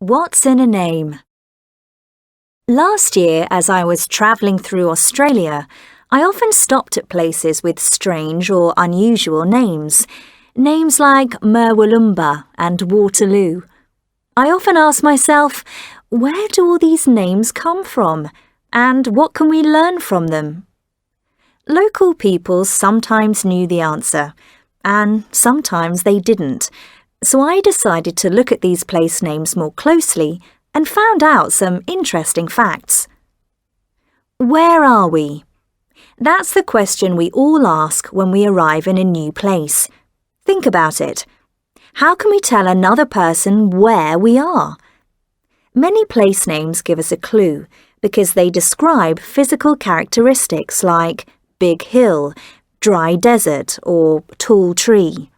What's in a name? Last year, as I was travelling through Australia, I often stopped at places with strange or unusual names. Names like Murwillumbah and Waterloo. I often ask myself, where do all these names come from? And what can we learn from them? Local people sometimes knew the answer, and sometimes they didn't. So I decided to look at these place names more closely and found out some interesting facts. Where are we? That's the question we all ask when we arrive in a new place. Think about it. How can we tell another person where we are? Many place names give us a clue because they describe physical characteristics like big hill, dry desert, or tall tree.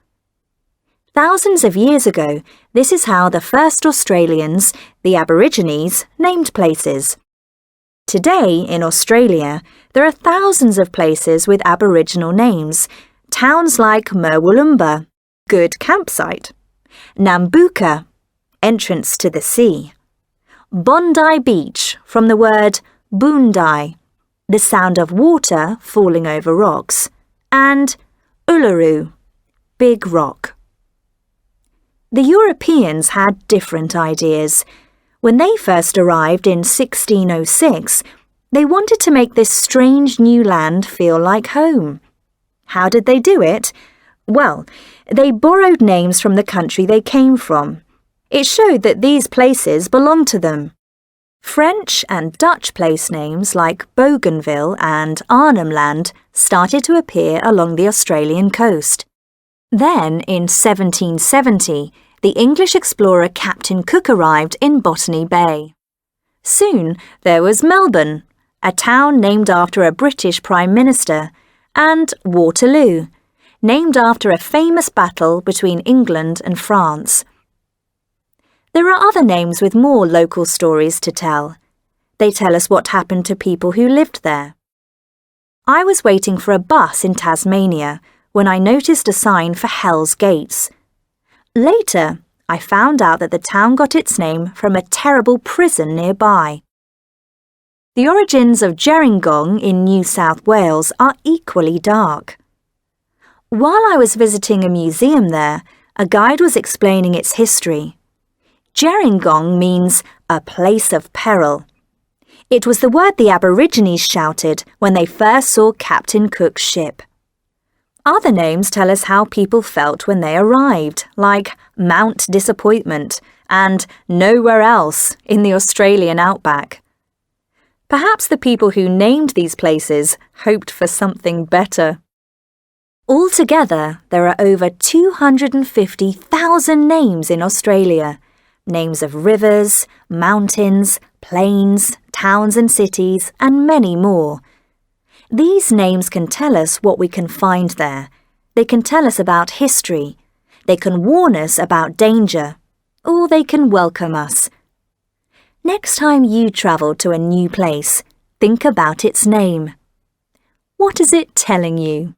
Thousands of years ago, this is how the first Australians, the Aborigines, named places. Today, in Australia, there are thousands of places with Aboriginal names. Towns like Murwillumbah, good campsite. Nambucca, entrance to the sea. Bondi Beach, from the word boondai, the sound of water falling over rocks. And Uluru, big rock. The Europeans had different ideas. When they first arrived in 1606, they wanted to make this strange new land feel like home. How did they do it? Well, they borrowed names from the country they came from. It showed that these places belonged to them. French and Dutch place names like Bougainville and Arnhem Land started to appear along the Australian coast. Then, in 1770, the English explorer Captain Cook arrived in Botany Bay. Soon, there was Melbourne, a town named after a British Prime Minister, and Waterloo, named after a famous battle between England and France. There are other names with more local stories to tell. They tell us what happened to people who lived there. I was waiting for a bus in Tasmania when I noticed a sign for Hell's Gates. Later, I found out that the town got its name from a terrible prison nearby. The origins of Gerringong in New South Wales are equally dark. While I was visiting a museum there, a guide was explaining its history. Gerringong means a place of peril. It was the word the Aborigines shouted when they first saw Captain Cook's ship. Other names tell us how people felt when they arrived, like Mount Disappointment and Nowhere Else in the Australian outback. Perhaps the people who named these places hoped for something better. Altogether, there are over 250,000 names in Australia. Names of rivers, mountains, plains, towns and cities, and many more. These names can tell us what we can find there. They can tell us about history. They can warn us about danger. Or they can welcome us. Next time you travel to a new place, think about its name. What is it telling you?